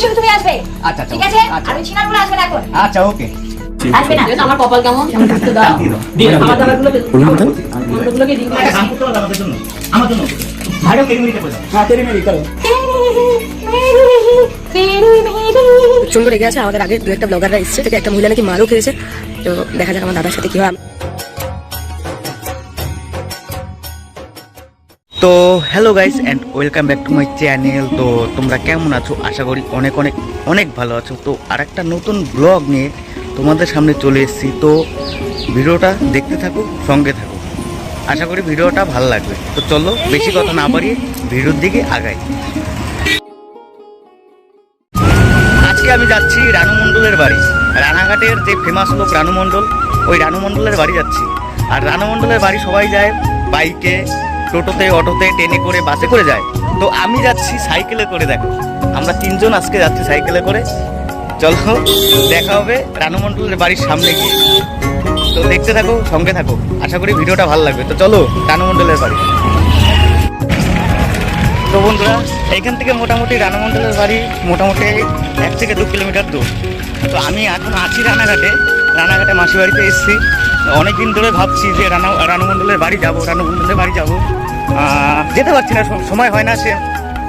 শুধু তুমি আসবে। আচ্ছা ঠিক আছে? আর ওই ছিনারগুলো আসবে না এখন। আচ্ছা ওকে। আসবে না। আমার কপাল কেমন? একটু দাও। দিয়ে আমার দাবাগুলোকে বন্ধগুলোকে দিন করে কাম করতে হবে আমাদের জন্য। আমার জন্য। ভাইও কেরিমিরিতে বলে। হ্যাঁ কেরিমিরি করো। প্রচন্ড রেগে আছে। আমাদের আগে দু একটা ব্লগাররা এসছে, থেকে একটা মহিলা নাকি মারও খেয়েছে। তো দেখা যাক আমার দাদার সাথে কি হয়। তো hello guys and welcome back to my channel. তো তোমরা কেমন আছো? আশা করি অনেক অনেক অনেক ভালো আছো। তো আর একটা নতুন ব্লগ নিয়ে তোমাদের সামনে চলে এসেছি। তো ভিডিওটা দেখতে থাকো, সঙ্গে থাকো, আশা করি ভিডিওটা ভালো লাগবে। তো চলো বেশি কথা না বাড়িয়ে ভিডিওর দিকে আগাই। আজকে আমি যাচ্ছি রানু মণ্ডলের বাড়ি। রানাঘাটের যে ফেমাস লোক রানু মণ্ডল, ওই রানু মণ্ডলের বাড়ি যাচ্ছি। আর রানু মণ্ডলের বাড়ি সবাই যায় বাইকে, টোটোতে, অটোতে, ট্রেনে করে, বাসে করে যায়। তো আমি যাচ্ছি সাইকেলে করে। দেখো আমরা তিনজন আজকে যাচ্ছি সাইকেলে করে। চলো দেখা হবে রানু মণ্ডলের বাড়ির সামনে গিয়ে। তো দেখতে থাকো, সঙ্গে থাকো, আশা করি ভিডিওটা ভালো লাগবে। তো চলো রানু মণ্ডলের বাড়ি। তো বন্ধুরা এইখান থেকে মোটামুটি রানু মণ্ডলের বাড়ি মোটামুটি 1 থেকে 2 কিলোমিটার দূর। তো আমি এখন আছি রানাঘাটে। রানাঘাটে মাসির বাড়িতে এসেছি। অনেকদিন ধরে ভাবছি যে রানু মণ্ডলের বাড়ি যাবো, রানু মণ্ডলের বাড়ি যাবো, যেতে পারছি না, সময় হয় না। সে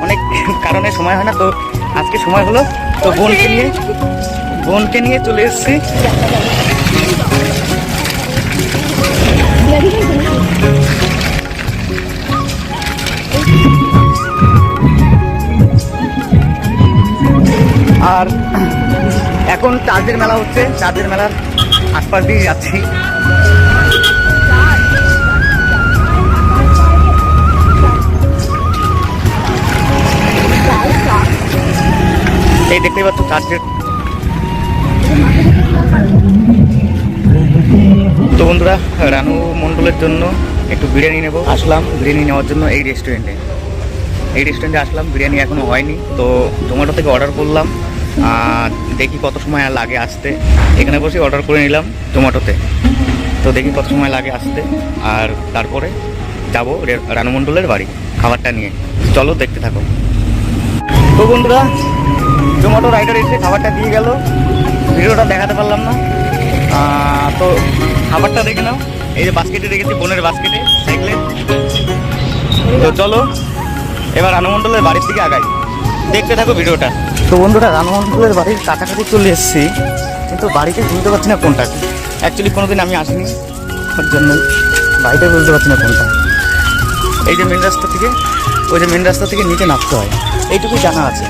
অনেক কারণে সময় হয় না। তো আজকে সময় হলো। তো বোনকে নিয়ে চলে এসেছি। আর এখন চাঁদের মেলা হচ্ছে, চাঁদের মেলার আশপাশ দিয়ে যাচ্ছি। এই দেখতেই পাচ্ছ চার্চের। তো বন্ধুরা রানু মণ্ডলের জন্য একটু বিরিয়ানি নেবো। আসলাম বিরিয়ানি নেওয়ার জন্য এই রেস্টুরেন্টে আসলাম। বিরিয়ানি এখনো হয়নি। তো জোম্যাটো থেকে অর্ডার করলাম। দেখি কত সময় লাগে আসতে। এখানে বসে অর্ডার করে নিলাম জোম্যাটোতে। তো দেখি কত সময় লাগে আসতে। আর তারপরে যাবো রানু মণ্ডলের বাড়ি খাবারটা নিয়ে। চলো দেখতে থাকো। তো বন্ধুরা জোম্যাটো রাইডার এসে খাবারটা দিয়ে গেল। ভিডিওটা দেখাতে পারলাম না। তো খাবারটা দেখে নাও। এই যে বাস্কেটে রেখেছি, বোনের বাস্কেটে সাইকেলে। তো চলো এবার রানু মণ্ডলের বাড়ির দিকে আগাই, দেখতে থাকো ভিডিওটা। তো বন্ধুরা রানু মণ্ডলের বাড়ির কাছাকাছি চলে এসেছি, কিন্তু বাড়িতে বুঝতে পারছি না কোনটা। অ্যাকচুয়ালি কোনোদিন আমি আসিনি, ওর জন্যই বাড়িতে বুঝতে পারছি না কোনটা। এই যে মেন রাস্তা থেকে, ওই যে মেন রাস্তা থেকে নিচে নামতে হয়, এইটুকু জানা আছে।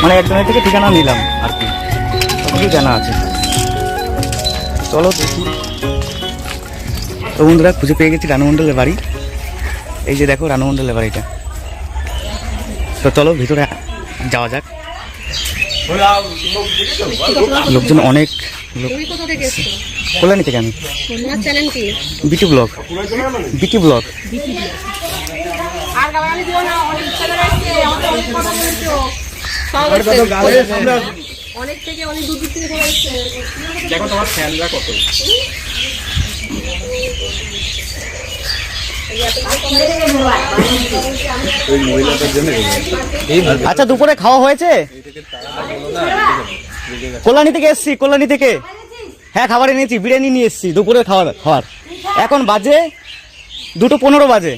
মানে একজনের থেকে ঠিকানা নিলাম আর কি, ওটুকুই জানা আছে। চলো দেখি। তো বন্ধুরা খুঁজে পেয়ে গেছি রানু মণ্ডলের বাড়ি। এই যে দেখো রানু মণ্ডলের বাড়িটা। তো চলো ভিতরে যাওয়া যাক। লোকজন অনেক লোক। কল্যাণী থেকে আমি। বিটি ব্লগ। অনেক থেকে অনেক দূর থেকে সবাই এসেছে। দেখো তোমার ফ্যানরা কত। আচ্ছা দুপুরে খাওয়া হয়েছে? কল্যাণী থেকে এসছি, কল্যাণী থেকে। হ্যাঁ খাবার এনেছি, বিরিয়ানি নিয়ে এসছি দুপুরে খাওয়ার। এখন বাজে 2:15 বাজে।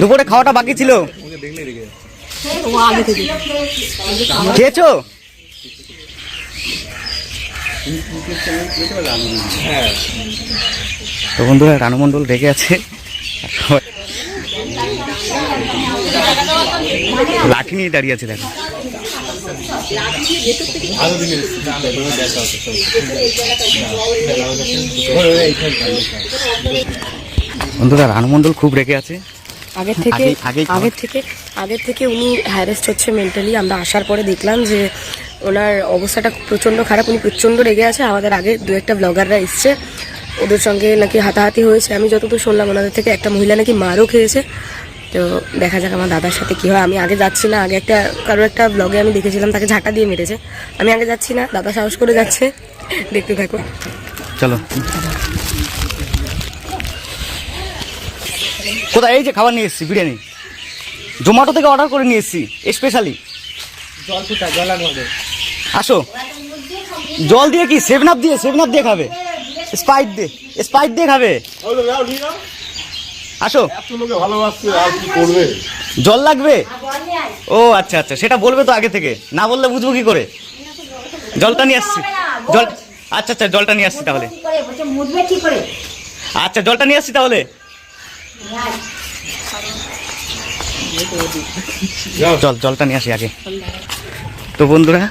দুপুরে খাওয়াটা বাকি ছিল। খেয়েছো? তো বন্ধুরা রানু মণ্ডল রেগে আছে, লাঠি নিয়ে দাঁড়িয়ে আছে। দেখো বন্ধুরা রানু মণ্ডল খুব রেগে আছে। আগের থেকে উনি হ্যারেস্ট হচ্ছে মেন্টালি। আমরা আসার পরে দেখলাম যে ওনার অবস্থাটা প্রচণ্ড খারাপ, উনি প্রচণ্ড রেগে আছে। আমাদের আগে দু একটা ব্লগাররা এসছে, ওদের সঙ্গে নাকি হাতাহাতি হয়েছে। আমি যতদূর শুনলাম ওনাদের থেকে একটা মহিলা নাকি মারও খেয়েছে। তো দেখা যাক আমার দাদার সাথে কী হয়। আমি আগে যাচ্ছি না। আগে কারোর একটা ব্লগে আমি দেখেছিলাম তাকে ঝাঁটা দিয়ে মেরেছে। আমি আগে যাচ্ছি না, দাদা সাহস করে যাচ্ছে। দেখতে থাকো চলো। কোথায়? এই যে খাবার নিয়ে এসেছি, বিরিয়ানি। জোম্যাটো থেকে অর্ডার করে নিয়ে এসেছি স্পেশালি। জল কোথায়? জল আনবো। আসো। জল দিয়ে কি? 7 আপ দিয়ে খাবে, স্প্রাইট দিয়ে খাবে। আসো। জল লাগবে? ও আচ্ছা আচ্ছা, সেটা বলবে তো আগে থেকে, না বললে বুঝবো কি করে? জলটা নিয়ে আসছি। জল আচ্ছা আচ্ছা, জলটা নিয়ে আসছি তাহলে। আচ্ছা, জলটা নিয়ে আসছি তাহলে। জলটা নিয়ে আসি আগে। তো বন্ধুরা,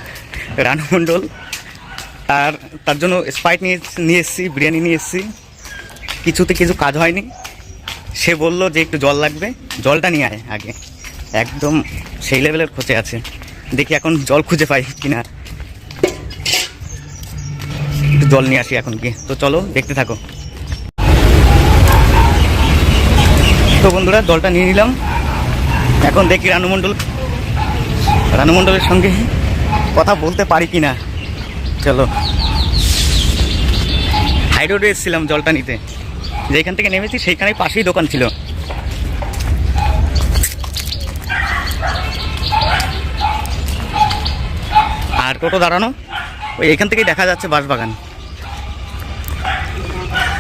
রানু মণ্ডল তার জন্য স্প্রাইট নিয়ে এসেছি, বিরিয়ানি নিয়ে এসেছি। কিছু কাজ হয়নি, সে বললো যে একটু জল লাগবে, জলটা নিয়ে আয় আগে। একদম সেই লেভেলের খোঁজে আছে, দেখি এখন জল খুঁজে পাই কিনা। একটু জল নিয়ে আসি এখন গিয়ে। তো চলো দেখতে থাকো। তো বন্ধুরা, জলটা নিয়ে নিলাম। এখন দেখি রানু মণ্ডলের সঙ্গে কথা বলতে পারি কিনা। চলো। হাই রোডে এসেছিলাম জলটা নিতে, যেখান থেকে নেমেছি সেইখানে পাশেই দোকান ছিল। আর টোটো দাঁড়ানো ওই এখান থেকেই দেখা যাচ্ছে বাঁশবাগান,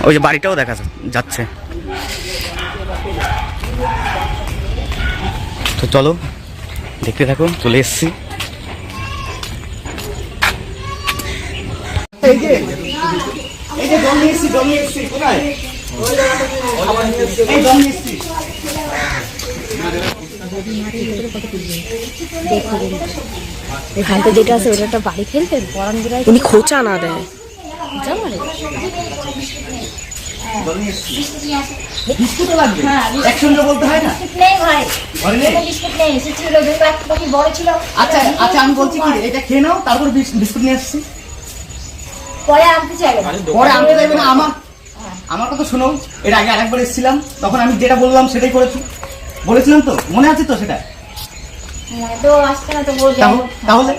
ওই যে বাড়িটাও দেখা যাচ্ছে। তো চলো দেখতে থাকো, চলে এসছি। এই যে জল নিয়ে এসছি, কোথায়? এই জল নিয়ে এসছি। এখানটা যেটা আছে ওটা একটা বাড়ি খেলতেন, উনি খোঁচা না দেয়। বিস্কুটও লাগবে, একসঙ্গে বলতে হয় না। আচ্ছা আচ্ছা, আমি বলছি কি, এটা খেয়ে নাও, তারপর বিস্কুট নিয়ে আসছি। পরে আনতে চাইবে না। আমার কথা শোনো। এর আগে আরেকবার এসেছিলাম, তখন আমি যেটা বললাম সেটাই বলেছিলাম তো, মনে আছে তো সেটা? তো আসছে না তো বলবে। তাহলে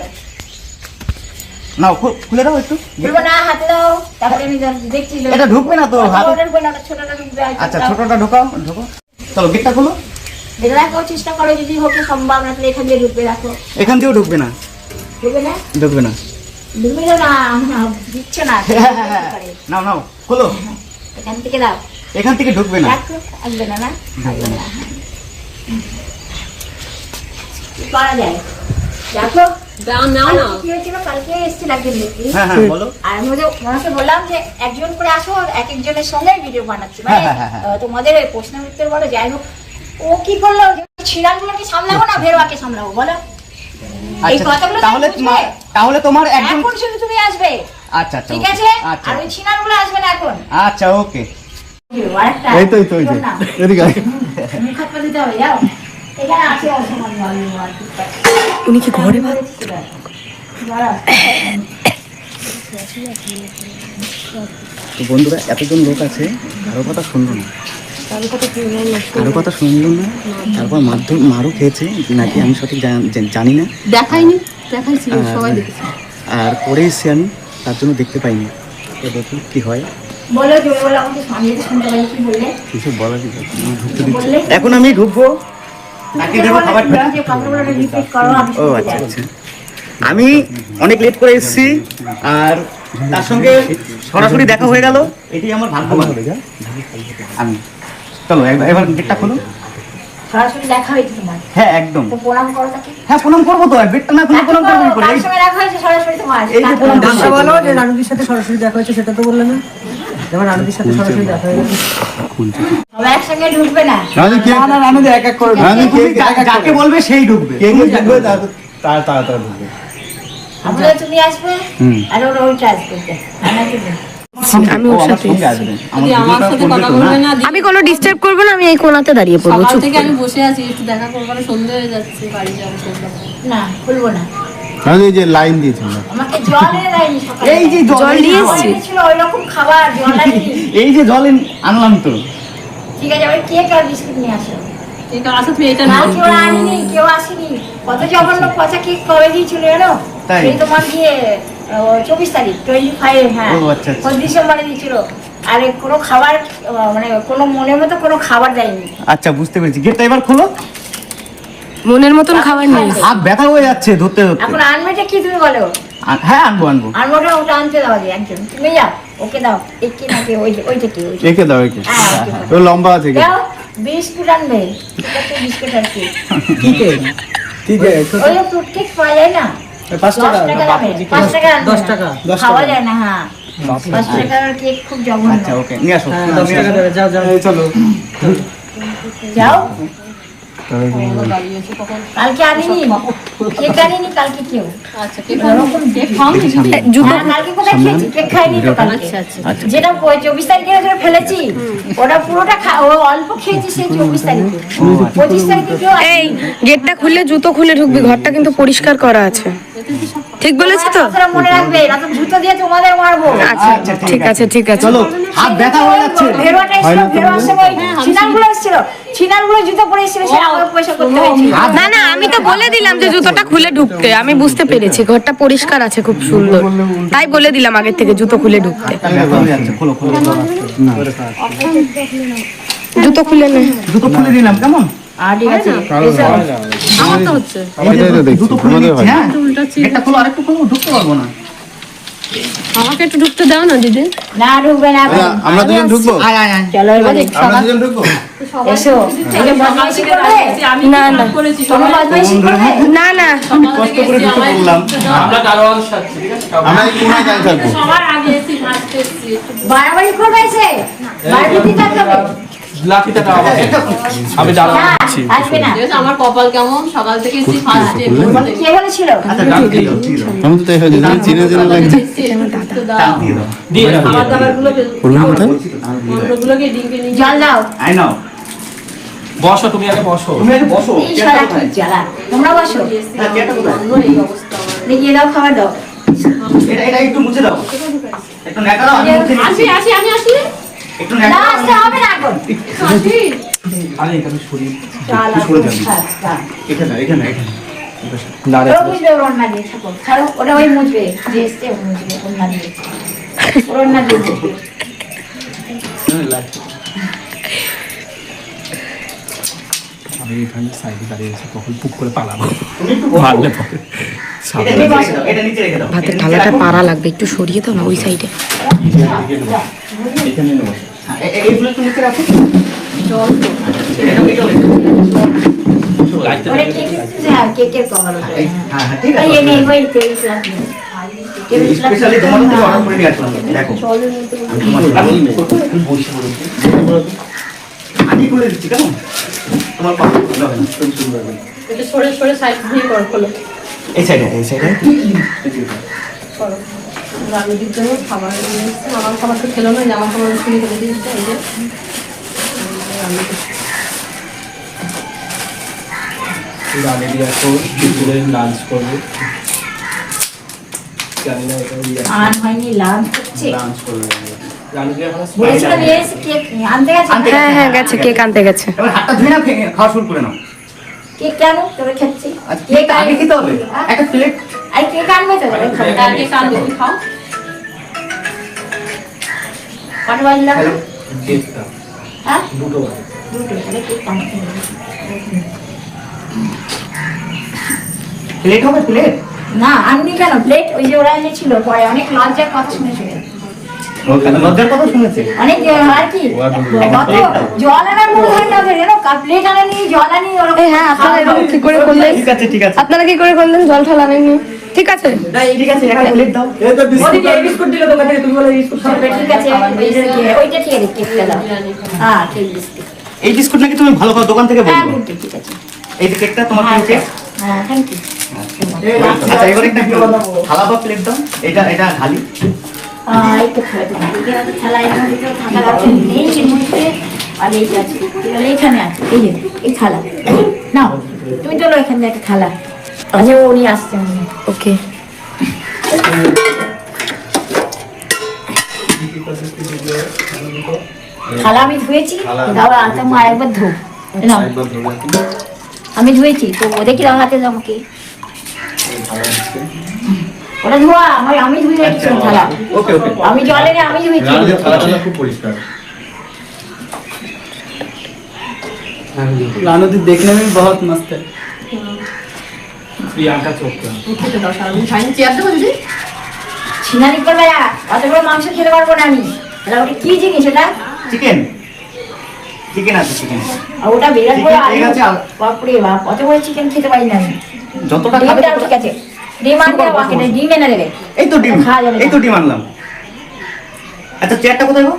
নাও, খুলে দাও একটু। বলবো না, হাতে দাও, তারপরে আমি দেখছি। এটা ঢুকবে না তো হাতে? ছোটটা ঢুকবে। আচ্ছা, ছোটটা ঢোকাও। চলো, গেটটা খোলো। দেখো, চেষ্টা করো, যদি হোক সম্ভব না তাহলে এখান দিয়ে ঢুকবে। দেখো, এখান দিয়েও ঢুকবে না। ঢুকবে না? ঢুকবে না দিচ্ছ না। নাও খোলো। এখান থেকে দাও। এখান থেকে ঢুকবে না। আসবে না, না করা যায়। দেখো, কি হয়েছিল, কালকে এসেছিল একজন দেখি। বলো। আর আমি ওনাকে বললাম যে একজন করে আসো, এক একজনের সঙ্গে ভিডিও বানাচ্ছি, মানে তোমাদের প্রশ্ন উত্তর বলো, যাই হোক। ও কি করলো, ছিড়ানগুলোকে সামলাবো না ভেরোয়াকে সামলাবো, বলো? এই কথাগুলো তাহলে তোমার একজন এখন শুধু তুমি আসবে। আচ্ছা আচ্ছা, ঠিক আছে। আর ওই ছিনারগুলো আসবে না এখন। আচ্ছা, ওকে। এই তো এদিকে মুখ হাত পা দিতে হবে, যাও। এখানে আছে অসমান। উনি কি ঘরে ভাত? তো বন্ধুরা, এতজন লোক আছে, কারো কথা শুনলো না। তারপর মারও খেয়েছে নাকি আমি সঠিক জানি না। দেখাইছি সবাই দেখেছে। আর পরে এসছি আমি, তার জন্য দেখতে পাইনি। তো দেখি কি হয়। কিছু বলা এখন আমি ঢুকবো। ও আচ্ছা আচ্ছা, আমি অনেক লেট করে এসেছি, আর তার সঙ্গে সরাসরি দেখা হয়ে গেল, এটি আমার ভাগ্য। আমি চলো এবার গেটটা খোলো। সরাসরি দেখা হয়েছে তোমার? হ্যাঁ, একদম। তো প্রণাম করো তাকে। হ্যাঁ, প্রণাম করবো তো, গেটটা না খুলে প্রণাম করবো কি করে? তার সঙ্গে দেখা হয়েছে সরাসরি তোমার। এই যে প্রণাম দাদা বলো যে রানুদির সাথে সরাসরি দেখা হয়েছে, সেটা তো বললে না। যেমন রানুদির সাথে সরাসরি দেখা হয়েছে। সবাই একসঙ্গে ঢুকবে না। রানুদি এক এক করে যাকে বলবে সেই ঢুকবে। কে ঢুকবে তার ঢুকবে। আমরা তুমি আসবে, আর ওরা ওইটা আসবে। আমি ওর সাথে আমি কোনো ডিস্টার্ব করবো না, আমি এই কোণাতে দাঁড়িয়ে পড়বো। সকাল থেকে আমি বসে আছি, একটু দেখা করবো না, সন্ধ্যে হয়ে যাচ্ছে, বাড়ি যাবো। না, খুলবো না। এই যে লাইন দিয়েছিল, আমাকে জল এনে দেয়নি সকালে। এই যে জল নিয়ে এসেছি। ছিল ওই রকম খাবার, জল আনি। এই যে জল আনলাম তো। ঠিক আছে, ওই কেক আর বিস্কুট নিয়ে আসো। ঠিক আছে, তুমি এটা না, নাও। কেউ আনিনি, কেউ আসেনি। কত জঘন্য পচা কেক কবে দিয়েছিল এলো? তাই? সেই তোমার দিয়ে 24 তারিখ 25, হ্যাঁ, ও আচ্ছা আচ্ছা। 1 ডিসেম্বরে দিয়েছিল। আর কোনো খাবার, মানে কোনো মনের মতো কোনো খাবার দেয়নি। আচ্ছা, বুঝতে পেরেছি। গেটটা এবার খোলো। মনের মতন খাবার নেই। হাত ব্যথা হয়ে যাচ্ছে ধরতে ধরতে। এখন আনবেটা কি তুমি বলো? হ্যাঁ আনবো। আনবোটা ওটা আনতে দাও আগে একজন, তুমি যাও ওকে দাও। একে নাকি ওইটা কি? একে দাও একে। হ্যাঁ, ওকে দাও। ও লম্বা আছে একে। দাও বিস্কুট আনবে। ঠিক আছে বিস্কুট আর কি? ঠিক আছে ঠিক আছে। ওই ফ্রুট কেক পাওয়া যায় না? 5 টাকা 10 টাকা দামে, 5 টাকা আনবে 10 না। টাকা। খাওয়া যায় না, হ্যাঁ 5 টাকার কেক খুব জঘন্য। আচ্ছা ওকে নিয়ে আসো। হ্যাঁ 10 টাকা দেবে, যাও যাও। এই চলো। যাও দাঁড়িয়েছে তখন। কালকে আনিনি কেক আনিনি কালকে কেউ। আচ্ছা কেক খাওনি দিদি? জুতো কালকে কোথায় খেয়েছি? কেক খাইনি তো কালকে। আচ্ছা যেটা 24 তারিখে যেটা ফেলেছি ওটা পুরোটা ও অল্প খেয়েছি সেই 24 তারিখে। 25 তারিখে কেউ এই গেটটা খুললে জুতো খুলে ঢুকবি, ঘরটা কিন্তু পরিষ্কার করা আছে। ঠিক বলেছি তো? কথাটা মনে রাখবে, না তো জুতো দিয়ে তোমাদের মারবো। আচ্ছা ঠিক আছে ঠিক আছে। চলো হাত ব্যথা হয়ে যাচ্ছে। ভেরোয়াটা এসেছিল, ভেরোয়ার সময় ছিনারগুলো এসেছিল, ছিনারগুলো জুতো পরে এসেছিল, সেটা আমাকে পয়সা করতে হয়েছিল। না না, আমি তো বলে দিলাম যে জুতোটা খুলে ঢুকতে, আমি বুঝতে পেরেছি ঘরটা পরিষ্কার আছে খুব সুন্দর, তাই বলে দিলাম আগের থেকে জুতো খুলে ঢুকতে। ব্যথা হয়ে যাচ্ছে। খোলো খোলো। জুতো খুলে নে। জুতো খুলে দিলাম কেমন? ঠিক আছে আমার তো হচ্ছে এটাই তো দেখছি জুতো খুলে তোমাদের দিচ্ছি, হয়। হ্যাঁ উল্টাচ্ছি। একটা খোলো আরেকটু খোলো, ঢুকতে পারবো না। আমাকে একটু ঢুকতে দাও না দিদি। না ঢুকবে না এখন। আমরা দুজন ঢুকবো? আয় আয় আয়। চলো এবারে আমরা দুজন ঢুকবো? এসো। এই যে বদমাইশি করবে? না না তুমি বদমাইশি করবে? না না, কষ্ট করে ঢুকে পড়লাম। আমরা গাড়োয়াল সাথে, ঠিক আছে? আমরা এই কোনায় দাঁড়িয়ে থাকবো। সবার আগে এসে ফার্স্ট এসেছি। বাড়াবাড়ি করবে এসে? বাড়িতে থাকতে হবে? লাঠিটা দাও আমাকে। আমি দাঁড়াবো। না, আসবে না। ঠিক আছে, আমার কপাল কেমন, সকাল থেকে এসেছি ফার্স্টে। কে বলেছিল? আচ্ছা ডাক দিয়ে দাও, দিয়ে দাও। আমি তো তাই হয়েছে চিনে চিনে লাগছে। ডাক দিয়ে দাও। দিয়ে দাও। খাবার দাবার গুলো বললাম কোথায়? অন্যগুলোকে ডিঙ্কে নিয়ে জল দাও। আয় নাও। বসো, তুমি আগে বসো। তুমি আগে বসো। এই শালা কি জ্বালা। তোমরা বসো। হ্যাঁ, কেটা কোথায়? অন্য এই অবস্থা আমার। দেখিয়ে দাও, খাবার দাও। এটা একটু মুছে দাও। একটু নেকা দাও, আমি মুছে আসি নিচ্ছি। আসি আমি আসি একটু না নেকা দাও। আসতে হবে না এখন। আসি। আরে এখানে শরীর জ্বালা। সরে যাবি। হ্যাঁ। এখানে এখানে এখানে। ওরা বুঝবে ওর অন্না দিয়ে থাকো। ছাড়ো, ওটা ওই মুছবে। যে এসছে ও মুছবে অন্না দিয়ে। ওর অন্না দিয়ে মুছবে। আমি এখানে সাইডে দাঁড়িয়ে আছি, কখন পুক করে পালাবো। তুমি একটু বসো। মারলে পরে। এটা নিচে রেখে দাও, এটা নিচে রেখে দাও। ভাতের থালাটা পাড়া লাগবে, একটু সরিয়ে দাও না ওই সাইডে। এখানে নেবো। হ্যাঁ, এইগুলো একটু নিচে রাখো। জল তো। এটাও একটু। লাইটটা ওটা কেক হ্যাঁ কেকের কভার ওটা। হ্যাঁ হ্যাঁ ঠিক আছে। এই নেই ওই তেল প্লাস নেই। স্পেশালি তোমার থেকে অর্ডার করে নিয়ে আসলাম। দেখো আমি করে দিচ্ছি কেমন? তোমার পাশে ভালো হবে না। তুমি সুন্দর হবে। এটা সরে সরে সাইড দিয়ে কর খোলো। এই সাইডে এই সাইডে। করো। রানুদির জন্য খাবার নিয়ে এসেছে। আমার খাবার তো খেলো না, যে আমার খাবার শুনে ফেলে দিয়েছে। এই যে রানে দিয়ে আসো, দুপুরে লাঞ্চ করবো। জানি না এটা আর হয়নি লাভ হচ্ছে। লাঞ্চ করবো। রানে দিয়ে এখন বলেছিল নিয়ে এসে কেক আনতে গেছে। হ্যাঁ হ্যাঁ গেছে, কেক আনতে গেছে। এবার হাতটা ধুয়ে নাও, খাওয়া শুরু করে নাও। কেক কেন তোরে খাচ্ছি? কেক আগে খেতে হবে। একটা প্লেট। আর কেক আনবে তো তোরে খাবো। আগে কান তুমি খাও। কত বাজলো? কেকটা হ্যাঁ দুটো বাজে। দুটো তাহলে কেক আনতে হবে। প্লেট হবে প্লেট। না আনবি কেন প্লেট? ওই যে ওরা এনেছিল পরে অনেক লজ্জার কথা শুনেছিল। লজ্জার কথা শুনেছে। অনেক আর কি কত জল আনার মনে হয় না ওদের, জানো প্লেট আনানি জল আনি ওরকম। এই হ্যাঁ, আপনারা এরকম কি করে করলেন? ঠিক আছে ঠিক আছে। আপনারা কি করে করলেন? জল ঠাল আনেননি? ঠিক আছে ঠিক আছে একটা প্লেট দাও। ওদিকে বিস্কুট দিল তোমাকে, তুমি বলে বিস্কুট খাবে। ঠিক আছে ওইটা ঠিক আছে কেকটা দাও। হ্যাঁ কেক বিস্কুট। এই বিস্কুট নাকি তুমি ভালো ভালো দোকান থেকে হ্যাঁ বলবো। good, ঠিক আছে। এই যে কেকটা তোমার হ্যাঁ কেক। হ্যাঁ থ্যাংক ইউ। আচ্ছা এবার একটা থালা বা প্লেট দাও। এটা এটা খালি। এই তো খাবে তুমি। এখানে থালা এর মধ্যে তো থালা আছে নেই এর মধ্যে। আর এই যে আছে তাহলে এখানে আছে এই যে এই থালা নাও তুমি চলো এখানে একটা থালা। আচ্ছা উনি আসছেন। ওকে। থালা আমি ধুয়েছি, তাও আলতা মা একবার ধো নাও। আমি ধুয়েছি তো ও দেখি হাতে দাও আমাকে। ওটা ধোয়া আমি ধুয়ে রেখেছি থালা। ওকে ওকে। আমি জলে নিয়ে আমি ধুয়েছি। থালাটা খুব পরিষ্কার। रानू दी देखने में भी बहुत मस्त है। প্রিয়াঙ্কা চোপড়া। খেতে দাও সারাদিন খাইনি, চেয়ার দেবো দিদি? ছিনালি করবে না, অত বড় মাংস খেতে পারবো না আমি। এটা ওটা কি জিনিস এটা? চিকেন চিকেন আছে চিকেন আর ওটা বিরাট বড় Chicken, ঠিক আছে, আলু। বাপরে বাপ, অত বড় চিকেন খেতে পারি না আমি। যতটা খাবে ডিমটাও ঠিক আছে, ডিম আনতে হবে, বাকিটা ডিম এনে দেবে। এই তো ডিম খাওয়া যাবে না। এই তো ডিম আনলাম। আচ্ছা চেয়ারটা কোথায় গো?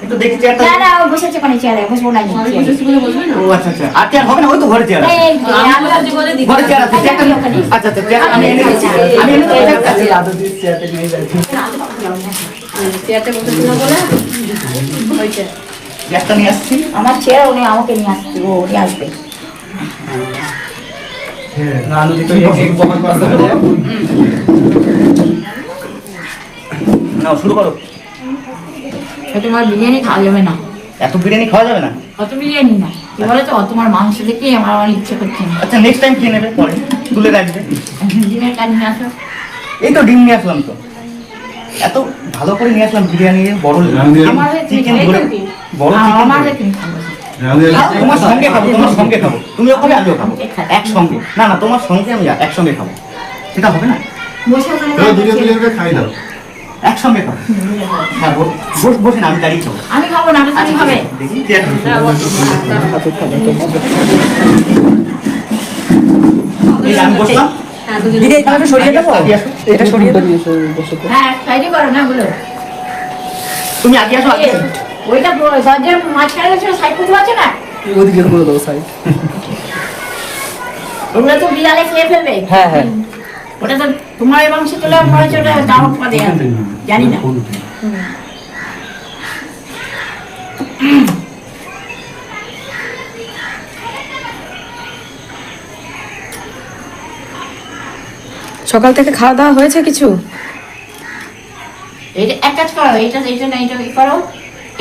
একটু দেখি চেয়ারটা। না না, ও বসেছে কোনে চেয়ারে, বসবো না আমি আমি চেয়ারে। বসেছি বলে বসবে না? ও আচ্ছা আচ্ছা, আর চেয়ার হবে না, ওই তো ঘরে চেয়ার আছে। এই, আমি রাজি বলে দিই। ঘরে চেয়ার আছে, চেয়ারটা নিয়ে- আচ্ছা আচ্ছা, চেয়ার আমি এনে দিচ্ছি। আমি এনে দিচ্ছি, চেয়ারটা আছে। চেয়ারটা বসেছি না বলে হয়েছে। চেয়ারটা নিয়ে আসছি। আমার চেয়ার উনি আমাকে নিয়ে আসছে, ও নিয়ে আসবে। নাও শুরু করো। তো তোমার বিরিয়ানি খাওয়া যাবে না, এত বিরিয়ানি খাওয়া যাবে না। অত বিরিয়ানি না, কি বলো তো, তোমার মাংস দেখে আমার ইচ্ছে করছে না। আচ্ছা নেক্সট টাইম খেয়ে নেবে, পরে তুলে রাখবে। ডিমের কাজ নিয়ে আসো। এই তো ডিম নিয়ে আসলাম তো, এত ভালো করে নিয়ে আসলাম বিরিয়ানি, বড় আমার হয়ে তুমি চিকেন খাবে ধরে কি? বড় চিকেন আমার হয়ে তুমি খাবে। তোমার সঙ্গে খাবো, তোমার সঙ্গে খাবো, তুমিও খাবে আমিও খাবো একসঙ্গে। না না, তোমার সঙ্গে আমি একসঙ্গে খাবো, সেটা হবে না। বসে ওখানে দুজন দুজন করে খাই দাও। একসঙ্গে খাবো। হ্যাঁ বসে না, আমি দাঁড়িয়ে খাবো। আমি খাবো না, তুমি খাবে। দেখি চেয়ার- এই যে আমি বসলাম। হ্যাঁ দুজন দিদি এটা সরিয়ে দেবো, এটা সরিয়ে দেবো। হ্যাঁ, সাইডে করো না গুলো। তুমি আগে আসো, আগে আসো। ওইটা দরজার মাঝখানে ছিল, সাইড করতে পারছো না? ওদিকে করে দেবো সাইড। ওগুলো তো বিড়ালে খেয়ে ফেলবে। হ্যাঁ হ্যাঁ। ওটা তো তোমার এই মাংস তুলে মনে হচ্ছে ওটা দামক পদে আছে, জানি না। সকাল থেকে খাওয়া দাওয়া হয়েছে কিছু? এটা এক কাজ করো, এটা এইটা না, এটা করো,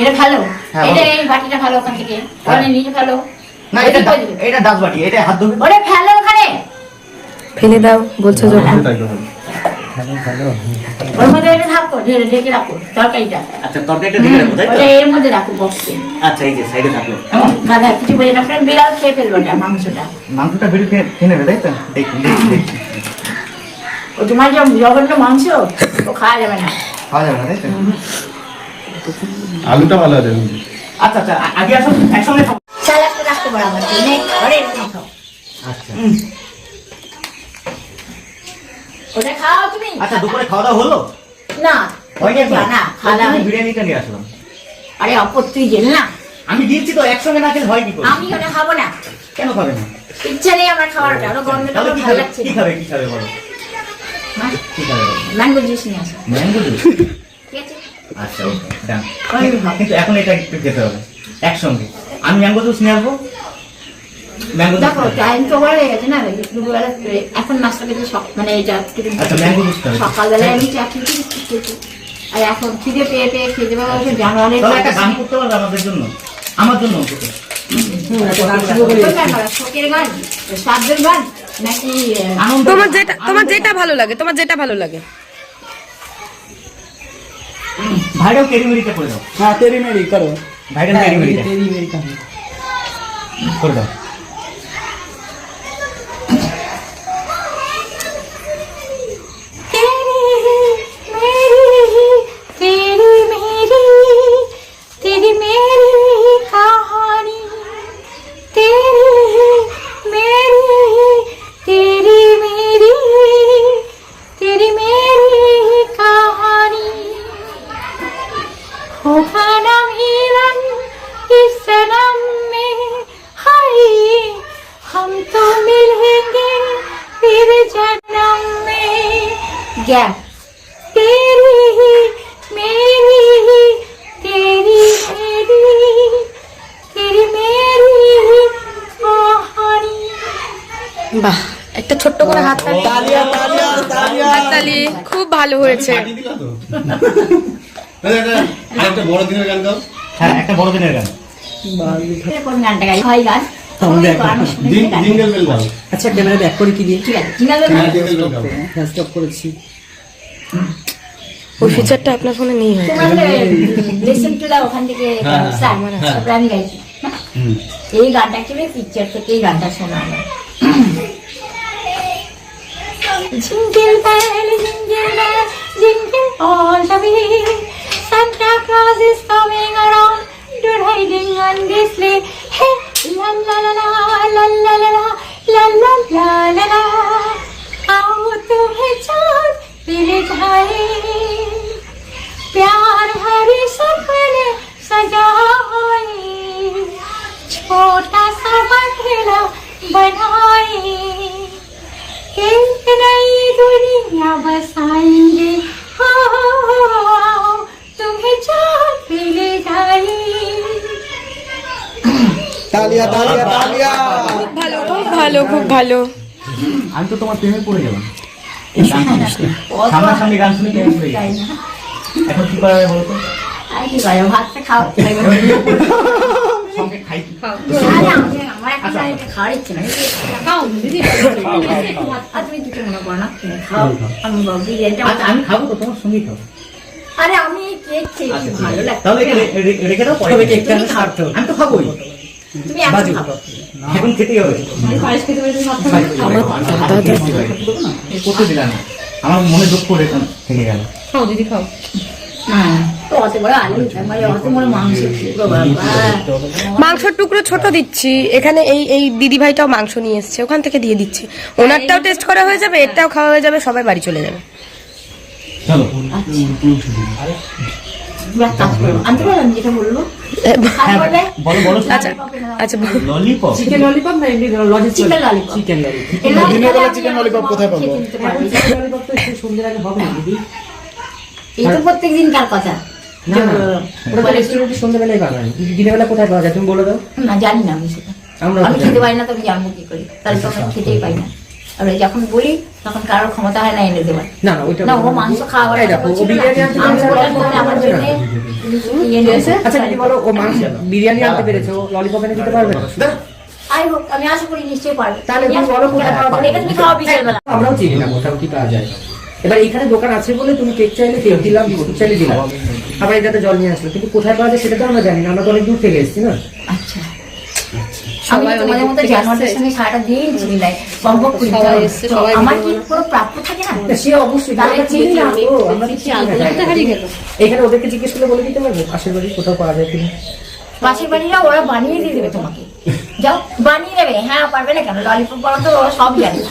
এটা ভালো। হ্যাঁ, এটা বলো। এই বাটিটা ভালো ওখান থেকে, ওখানে নিচে ভালো। না এটা এটা ডাসবাটি, এটা হাত ধুবে। ওরে ফেলো ওখানে, ফেলে দাও বলছো যখন। ওর মধ্যে এটা থাকো, ঢেলে ঢেকে রাখো তরকারিটা। আচ্ছা তরকারিটা দিকে রাখো, তাই তো? ওটা এর মধ্যে রাখো বক্সে। আচ্ছা এই যে সাইডে থাকলো। গাদা কিছু বলে রাখবেন, বিড়াল খেয়ে ফেলবে ওটা মাংসটা। মাংসটা বেরিয়ে খেয়ে নেবে, তাই তো? দেখি দেখি দেখি। ও তোমার যে জঘন্য মাংস, ও খাওয়া যাবে না। খাওয়া যাবে না, তাই তো? আলুটা ভালো আছে। আচ্ছা আচ্ছা, আগে আসো, একসঙ্গে খাবো। স্যালাডটা রাখতে পারো আমার জন্য, ঘরে এরকম খাও। আচ্ছা ওটা খাও তুমি। আচ্ছা, দুপুরে খাওয়া দাওয়া হলো? না, হয়নি এখনো? না খাওয়া দাওয়া আমি হয়নি। বিরিয়ানিটা নিয়ে আসলাম। আরে অপর তুই জেল না, আমি দিচ্ছি তো, একসঙ্গে না খেলে হয় কি করে? আমি ওটা খাবো না, কেন খাবে না? ইচ্ছা নেই আমার খাওয়ার, ওটা ওটা গন্ধটা তাহলে আমার কি ভালো খাবে? লাগছে কি খাবে কি খাবে বলো? কি খাবে বলো? ম্যাঙ্গো জুস নিয়ে আসো, ম্যাঙ্গো জুস? ঠিক আছে? আচ্ছা ওকে ডান। ওই খাও। কিন্তু এখন এটা একটু খেতে হবে একসঙ্গে। আমি ম্যাঙ্গো জুস নিয়ে আসবো। ম্যাঙ্গো জুস দেখো টাইম তো বড় হয়ে গেছে না, দুপুরবেলা এখন নাস্তা খেতে মানে এটা আচ্ছা ম্যাঙ্গো জুস খাবে। সকালবেলায় আমি চা খেতে, আর এখন খিদে পেয়ে পেয়ে খেতে পাবো জানুয়ারি। তাহলে একটা গান করতে পারবে আমাদের জন্য, আমার জন্য অন্তত। শোকের গান, সাধ্যের গান, নাকি আনন্দ? তোমার যেটা ভালো লাগে, তোমার যেটা ভালো লাগে। ভাইরাল কেরিমেরিটা করে দাও। হ্যাঁ তেরি মেরি করো। ভাইরাল কেরিমেরিটা তেরি মেরি করো। করে দাও। तेरी मेरी कहानी, तेरी मेरी कहानी, होगा ना मिलन इस सनम में, हाय हम तो मिलेंगे फिर जन्म में। क्या तेरी मेरी कहानी। বাহ, একটা ছোট্ট করে হাত তালি। খুব ভালো হয়েছে। একটা বড় দিনের গান গাও। হ্যাঁ একটা বড় দিনের গান। কোন গানটা গাই? হয় গান। জিঙ্গল বেল গাও। আচ্ছা ক্যামেরা ব্যাক করে কি দিয়ে? ঠিক আছে, জিঙ্গল বেল গান। জিঙ্গল বেল গাও। হ্যাঁ স্টপ করেছি। ওই ফিচারটা আপনার ফোনে নেই হয়। তোমার লিসেন টু দা ওখান থেকে স্যার মানে তারপরে আমি গাইছি। এই গানটা অ্যাকচুয়ালি পিকচার থেকে এই গানটা শোনা হয়। Jingle bell, jingle all the way. Santa Claus is coming around, riding on this sleigh. Hey, la la la la, la la la la, la la la la la. आओ तुम्हें चाँद पे दिखाए, प्यार भरी सपने सजाए, छोटा सा बंगला बनाए, एक नई दुनिया बसाएंगे, हो तुम्हें चाँद पे ले जाए। तालिया तालिया तालिया ভালো, খুব ভালো, খুব ভালো। আমি তো তোমার প্রেমে পড়ে গেলাম। সামনাসামনি গান শুনে প্রেমে পড়ে গেলাম। এখন কি করা হবে বলো তো? আর কি করে ভাতটা খাও, সঙ্গে খাই কি? আমার একটা খাওয়ার ইচ্ছে নাই। খাও দিদি আর তুমি দুটো মনে করো না, তুমি খাও, আমি বিরিয়ানিটা আচ্ছা আমি খাবো তো, তোমার সঙ্গেই খাবো। আরে আমি কেক খেয়েছি, ভালো লাগে। তাহলে রেখে দাও, পরে কেকটা আমি খাবো। আমি তো খাবোই, তুমি এখন খাবো। এখন খেতেই হবে। পায়েস খেতে পেরেছি মাত্র করতে দিলাম না, আমার মনে দুঃখ করে থেকে গেল। খাও দিদি খাও তো অত বড় আলু, অত বড় মাংস, মাংসের টুকরো ছোট দিচ্ছি এখানে। এই দিদি ভাইটাও মাংস নিয়ে এসছে, ওখান থেকে দিয়ে দিচ্ছি। ওনারটাও টেস্ট করা হয়ে যাবে, এটাও খাওয়া হয়ে যাবে, সবাই বাড়ি চলে যাবে। চলো আনতে পারলাম যেটা বললো। বলো বলো। আচ্ছা আচ্ছা ললিপপ, চিকেন ললিপপ না এমনি logistic chicken lollipop. Chicken lollipop দিনের বেলা চিকেন ললিপপ কোথায় পাবো? চিকেন ললিপপ তো একটু সন্ধ্যের আগে হবে না দিদি? এই তো প্রত্যেক দিনকার কথা। না না ওটা তো রেস্টুরেন্টে সন্ধ্যেবেলায় বানায়, দিনের বেলা কোথায় পাওয়া যায় তুমি বলে দাও। না জানি না আমি সেটা, আমরা আমি খেতে পারি না, তো আমি জানবো কি করি? তাহলে তো আমি খেতেই পাই না। আর যখন বলি তখন কারোর ক্ষমতা হয় না এনে দেওয়ার। না না ওইটা না ও মাংস খাওয়ার এই দেখো, ও বিরিয়ানি আনতে আমি পেরেছে, বললাম তাহলে আমার জন্য ইয়ে নিয়ে এসে। আচ্ছা দিদি বলো, ও মাংস বিরিয়ানি আনতে পেরেছে, ও ললিপপ এনে দিতে পারবে না? আই হোক, আমি আশা করি নিশ্চয়ই পারবো। তাহলে তুমি বলো কোথায় পাওয়া যাবে? এটা তুমি খাওয়া বিকেলবেলা। আমরাও চিনি না মোটামুটি পাওয়া যায়। এবার এখানে দোকান আছে বলে তুমি কেক চাইলে কেক দিলাম, বিস্কুট চাইলে দিলাম, আবার এটাতে জল নিয়ে আসলো, কিন্তু কোথায় পাওয়া যায় সেটা তো আমরা জানি না, আমরা তো অনেক দূর থেকে এসেছি না। আচ্ছা, আমি তোমাদের মতো জানোয়ারদের সঙ্গে সারাটা দিন চিনি নাই, বকবক করি। আমার কি কোনো প্রাপ্য থাকে না? সে অবশ্যই আমরা চিনি না, ও আমরা কি হারিয়ে গেল। এখানে ওদেরকে জিজ্ঞেস করলে বলে দিতে পারবে পাশের বাড়ি কোথাও পাওয়া যায় কিনা। পাশের বাড়িরা ওরা বানিয়ে দিয়ে দেবে তোমাকে, যাও বানিয়ে দেবে। হ্যাঁ পারবে না কেন? ললিপপ করা তো ওরা সব জানে,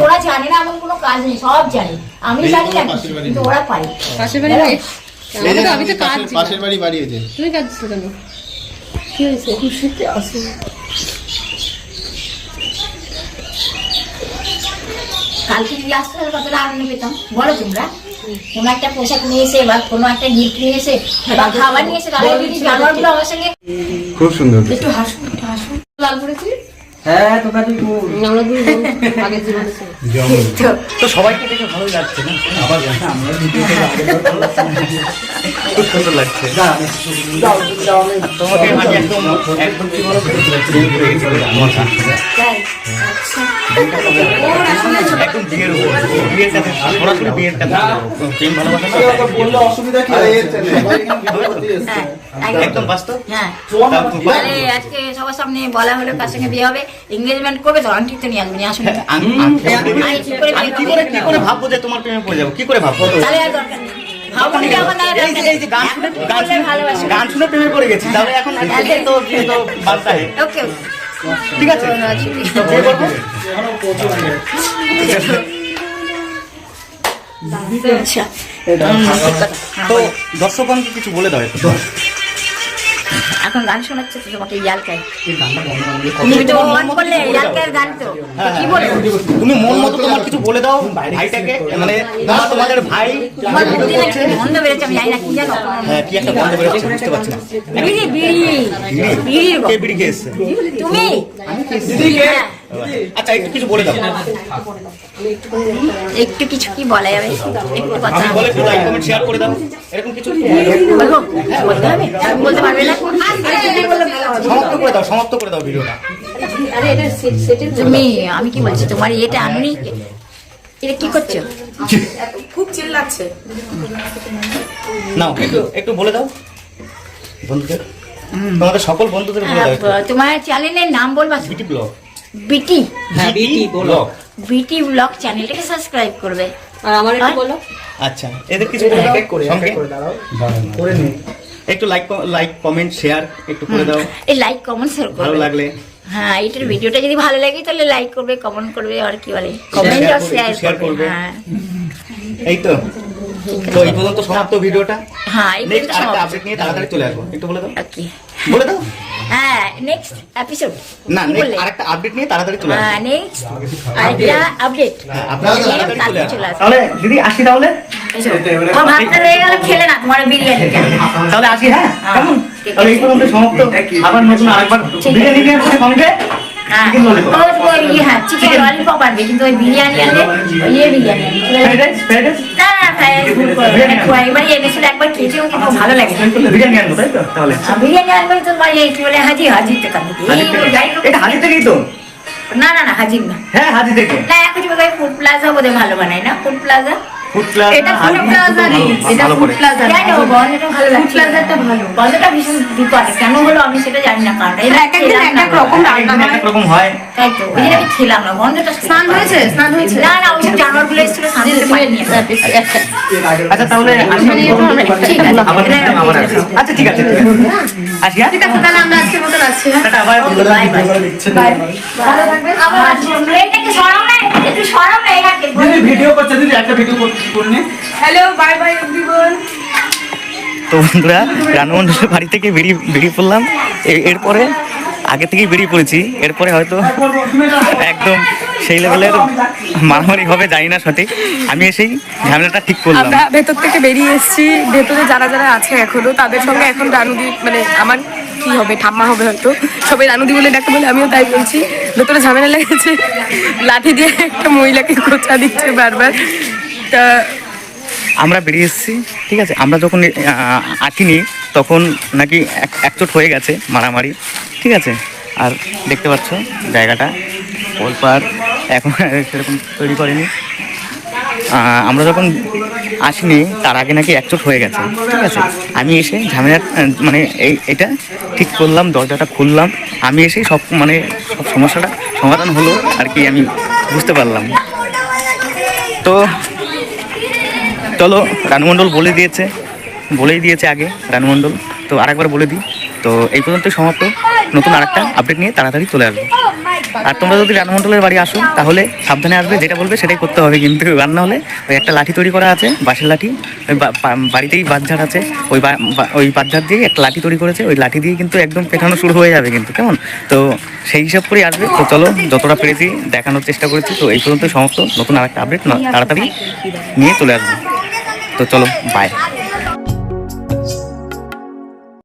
ওরা জানে না এমন কোনো কাজ নেই, সব জানে। আমি জানি না কিন্তু ওরা পারে। পাশের বাড়ি আমি তো কাজ পাশের বাড়ি বাড়িয়েছে। তুমি কাজ দিচ্ছ কেন? কি হয়েছে? খুশিতে আসো। কালকে যদি আসতে হলে কতটা আনন্দ পেতাম বলো তোমরা। কোনো একটা পোশাক নিয়ে এসে বা কোনো একটা গিফট নিয়ে এসে বা খাবার নিয়ে এসে, তাহলে যদি জানোয়ারগুলো আমার সঙ্গে খুব সুন্দর। একটু হাসুন, একটু হাসুন। লাল করেছি হ্যাঁ তোমরা তুই আমরা দুই আগের জীবনে তো তো সবাইকে দেখে ভালোই লাগছে না? আবার আমরা খুব সুন্দর লাগছে। তোমাকে আমি একদম একদম কি বলো তোমার সাথে একদম বিয়ের বিয়ের কাছে সরাসরি বিয়ের কাছে প্রেম ভালোবাসা বললে অসুবিধা কি? একদম বাস্তব। হ্যাঁ, আরে আজকে সবার সামনে বলা হলো কার সঙ্গে বিয়ে হবে, এঙ্গেজমেন্ট করবে তো, আন্টি তো নিয়ে আসবে, নিয়ে আসুন। আমি কি করে ভাববো যে তোমার প্রেমে পড়ে যাবো? কি করে ভাববো? তাহলে আর দরকার নেই, ভাবো না যখন আর এই যে গান শুনে প্রেমে পড়ে গেছি, তাহলে এখন তো বার্তা হে। ওকে ঠিক আছে, তো বিয়ে করবো। আচ্ছা, তো দর্শকগণকে কিছু বলে দাও একটু। এখন গান শোনাচ্ছে তো তোমাকে ইয়ালকায়, তুমি তো মন করলে ইয়ালকার গান তো কি বলবো? তুমি মন মতো তোমার কিছু বলে দাও ভাইটাকে, মানে তোমাদের ভাই তোমার বুদ্ধি না বন্ধ বেড়েছে, আমি জানি না কি জানো। হ্যাঁ কি একটা বন্ধ বেরোচ্ছে বুঝতে পারছি না। বিড়ি বিড়ি বিড়ির কে বিড়ি খেয়েছে? তুমি হ্যাঁ। আচ্ছা একটু কিছু বলে দাও। একটু কিছু কি বলা যাবে, একটু কথা আমি বলে একটু লাইক কমেন্ট শেয়ার করে দাও, এরকম কিছু বলবো, বলতে হবে, তুমি বলতে পারবে না। সমাপ্ত করে দাও ভিডিওটা। তুমি আমি কি বলছি, তোমার এটা আনুনি, এটা কি করছো? খুব চিল্লাচ্ছে। নাও একটু বলে দাও বন্ধুদের, তোমাদের সকল বন্ধুদের বলে দাও। তোমার চ্যানেলের নাম বলবা? বিটি ব্লগ। বিটি হ্যাঁ বিটি বলো। বিটি ব্লগ চ্যানেলটাকে সাবস্ক্রাইব করবে। আর আমার একটু বলো। আচ্ছা এদের কিছু বলে দাও সঙ্গে। করে নে একটু লাইক কমেন্ট শেয়ার একটু করে দাও এই লাইক কমেন্ট শেয়ার ভালো করবে। লাগলে। হ্যাঁ এটার ভিডিওটা যদি ভালো লাগে তাহলে লাইক করবে, কমেন্ট করবে, আর কি বলে কমেন্ট আর শেয়ার share করবে। করবে। হ্যাঁ এই তো এই পর্যন্ত সমাপ্ত ভিডিওটা। হ্যাঁ এই নেক্সট আরেকটা পর্যন্ত আপডেট নিয়ে তাড়াতাড়ি চলে আসবো, একটু বলে দাও। ওকে। বলে দাও হ্যাঁ নেক্সট এপিসোড না, নেক্সট আরেকটা আপডেট নিয়ে তাড়াতাড়ি চলে আসবো। হ্যাঁ নেক্সট আইডিয়া আপডেট আপনারা তাড়াতাড়ি চলে আসুন। চলে আসবে। তাহলে দিদি আসি তাহলে। তোমার ভাতটা রয়ে গেল, খেলে না তোমার বিরিয়ানিটা। তাহলে আসি, হ্যাঁ কেমন? ঠিক তাহলে এই পর্যন্ত সমাপ্ত। আবার নতুন আরেকবার বিরিয়ানি নিয়ে আসবো সঙ্গে। হ্যাঁ চিকেন ললিপপ, হ্যাঁ চিকেন ললিপপ আনবে, কিন্তু ওই বিরিয়ানি আনবে, biryani fried rice, fried rice, না না ফ্রাইড রাইস ভুল করে একবার এনেছিল, একবার খেয়েছি ওকে খুব ভালো লাগে। বিরিয়ানি আনবো তাই তো তাহলে। বিরিয়ানি আনবে তো মানে কি বলে হাজির থেকে আনবে। এটা হাজি থেকেই তো। না না না হাজির না, হ্যাঁ হাজি থেকে। না এখন বোধহয় ফুড প্লাজা বোধহয় ভালো বানায় না, ফুড প্লাজা। ফুড প্লাজা, এটা ফুড প্লাজারই, এটা ভালো ফুড করে। প্লাজা। জানি না গন্ধটা ভালো লাগছে, ফুড প্লাজারটা ভালো। গন্ধটা ভীষণ বিপদ, কেন হলো আমি সেটা জানি না কারণটা। এটা এক একদিন এক এক রকম রান্না একদিন হয়। এক রকম হয়। তাই তো ওই জন্য আমি খেলাম না, গন্ধটা স্নান হয়েছে? স্নান হয়েছে? না না ওই জানোয়ারগুলো এসেছিল সামনে পাইনি। আচ্ছা তাহলে আসি। ঠিক আছে। আবার আবার আসি। আচ্ছা ঠিক আছে আসি, হ্যাঁ? ঠিক আছে, তাহলে আমরা আজকের মতন আসছি। হ্যাঁ, টাটা, বাই। Bye bye. ভালো থাকবেন। আবার এটাকে সরাও না, একটু সরাও না এটাকে। দিদি ভিডিও করছে, দিদি একটা ভিডিও করে নে। Hello, bye bye everyone. তো বন্ধুরা রানুমণ্ডলের বাড়ি থেকে বেরিয়ে পড়লাম। এরপরে আগে থেকেই বেরিয়ে পড়েছি, এরপরে হয়তো একদম সেই লেভেলের মারামারি হবে জানি না সঠিক। আমি এসেই ঝামেলাটা ঠিক করলাম। আমরা ভেতর থেকে বেরিয়ে এসেছি, ভেতরে যারা যারা আছে এখনো তাদের সঙ্গে এখন রানুদি মানে আমার কি হবে, ঠাম্মা হবে হয়তো, সবাই রানুদি বলে ডাকে বলে আমিও তাই বলছি। ভেতরে ঝামেলা লেগেছে, লাঠি দিয়ে একটা মহিলাকে খোঁচা দিচ্ছে বারবার। তা আমরা বেরিয়ে এসেছি, ঠিক আছে। আমরা যখন আসিনি তখন নাকি একচোট হয়ে গেছে মারামারি, ঠিক আছে। আর দেখতে পাচ্ছ জায়গাটা ওলপার এখন সেরকম তৈরি করেনি। আমরা যখন আসিনি তার আগে নাকি একচোট হয়ে গেছে, ঠিক আছে। আমি এসে ঝামেলা মানে এটা ঠিক করলাম, দরজাটা খুললাম। আমি এসেই সব মানে সব সমস্যাটা সমাধান হলো আর কি, আমি বুঝতে পারলাম। তো চলো, রানুমণ্ডল বলেই দিয়েছে আগে রানুমণ্ডল, তো আরেকবার বলে দিই। তো এই পর্যন্তই সমাপ্ত। নতুন আরেকটা আপডেট নিয়ে তাড়াতাড়ি চলে আসবো। আর তোমরা যদি রানুমণ্ডলের বাড়ি আসো তাহলে সাবধানে আসবে, যেটা বলবে সেটাই করতে হবে কিন্তু। রান্না হলে ওই একটা লাঠি তৈরি করা আছে, বাঁশের লাঠি, ওই বাড়িতেই বাঁশঝাড় আছে, ওই বাঁশঝাড় দিয়ে একটা লাঠি তৈরি করেছে, ওই লাঠি দিয়ে কিন্তু একদম পেটানো শুরু হয়ে যাবে কিন্তু, কেমন? তো সেই হিসাব করেই আসবে। তো চলো, যতটা পেরেছি দেখানোর চেষ্টা করেছি। তো এই পর্যন্তই সমাপ্ত। নতুন আরেকটা আপডেট তাড়াতাড়ি নিয়ে চলে আসবো। তো চলো, বাই।